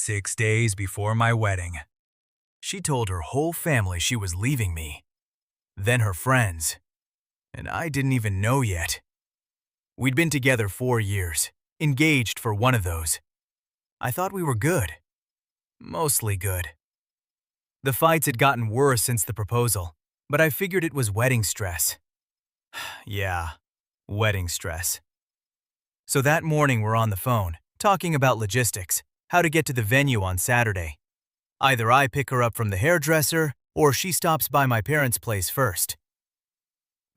6 days before my wedding. She told her whole family she was leaving me, then her friends, and I didn't even know yet. We'd been together 4 years, engaged for one of those. I thought we were good. Mostly good. The fights had gotten worse since the proposal, but I figured it was wedding stress. Yeah, wedding stress. So that morning we're on the phone, talking about logistics, how to get to the venue on Saturday. Either I pick her up from the hairdresser, or she stops by my parents' place first.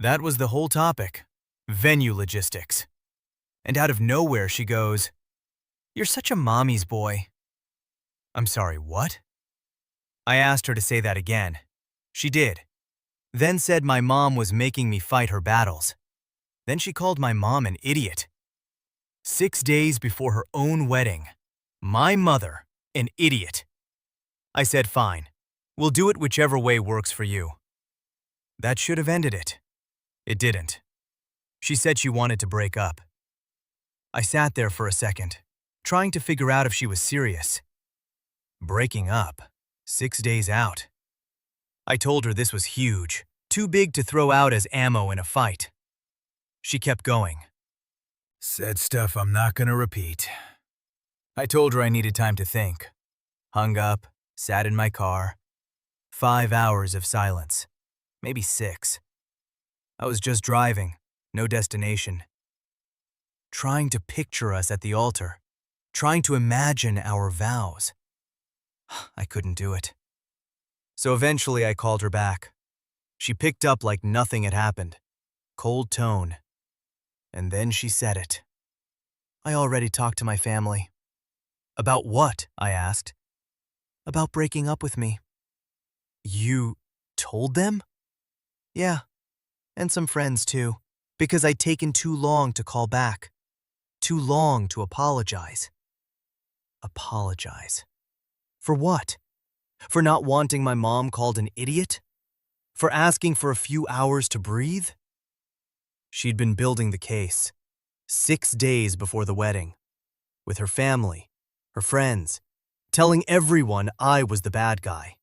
That was the whole topic, venue logistics. And out of nowhere she goes, "You're such a mommy's boy." I'm sorry, what? I asked her to say that again. She did. Then said my mom was making me fight her battles. Then she called my mom an idiot. 6 days before her own wedding. My mother, an idiot. I said, fine. We'll do it whichever way works for you. That should have ended it. It didn't. She said she wanted to break up. I sat there for a second, trying to figure out if she was serious. Breaking up, 6 days out. I told her this was huge, too big to throw out as ammo in a fight. She kept going. Said stuff I'm not gonna repeat. I told her I needed time to think. Hung up, sat in my car. 5 hours of silence, maybe 6. I was just driving, no destination. Trying to picture us at the altar, trying to imagine our vows. I couldn't do it. So eventually I called her back. She picked up like nothing had happened. Cold tone. And then she said it. I already talked to my family. About what? I asked. About breaking up with me. You told them? Yeah, and some friends too, because I'd taken too long to call back. Too long to apologize. Apologize. For what? For not wanting my mom called an idiot? For asking for a few hours to breathe? She'd been building the case, 6 days before the wedding, with her family, her friends, telling everyone I was the bad guy.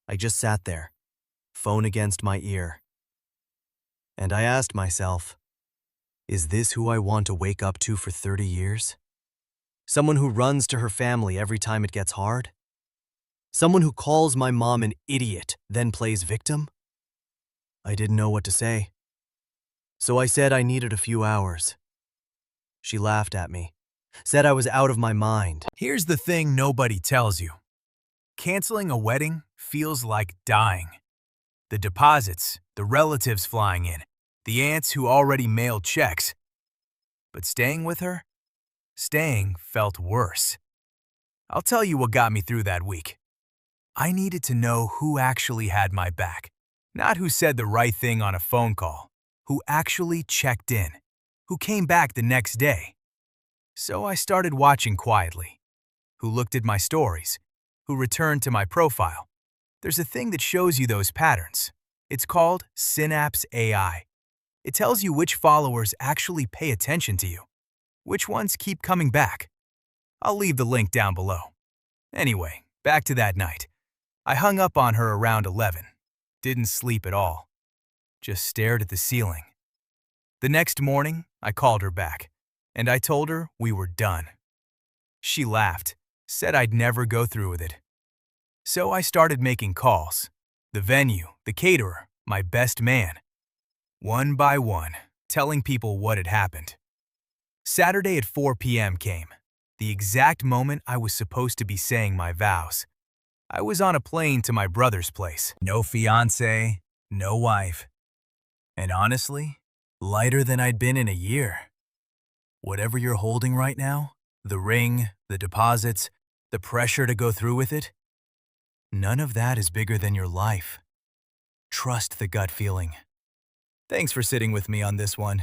I just sat there, phone against my ear. And I asked myself, is this who I want to wake up to for 30 years? Someone who runs to her family every time it gets hard? Someone who calls my mom an idiot, then plays victim? I didn't know what to say. So I said I needed a few hours. She laughed at me, said I was out of my mind. Here's the thing nobody tells you. Canceling a wedding feels like dying. The deposits, the relatives flying in, the aunts who already mailed checks. But staying with her? Staying felt worse. I'll tell you what got me through that week. I needed to know who actually had my back, not who said the right thing on a phone call, who actually checked in, who came back the next day. So I started watching quietly, who looked at my stories, who returned to my profile. There's a thing that shows you those patterns. It's called Synapse AI. It tells you which followers actually pay attention to you, which ones keep coming back. I'll leave the link down below. Anyway, back to that night. I hung up on her around 11. Didn't sleep at all. Just stared at the ceiling. The next morning, I called her back, and I told her we were done. She laughed, said I'd never go through with it. So I started making calls. The venue, the caterer, my best man. One by one, telling people what had happened. Saturday at 4 p.m. came, the exact moment I was supposed to be saying my vows. I was on a plane to my brother's place. No fiancé, no wife. And honestly, lighter than I'd been in a year. Whatever you're holding right now, the ring, the deposits, the pressure to go through with it, none of that is bigger than your life. Trust the gut feeling. Thanks for sitting with me on this one.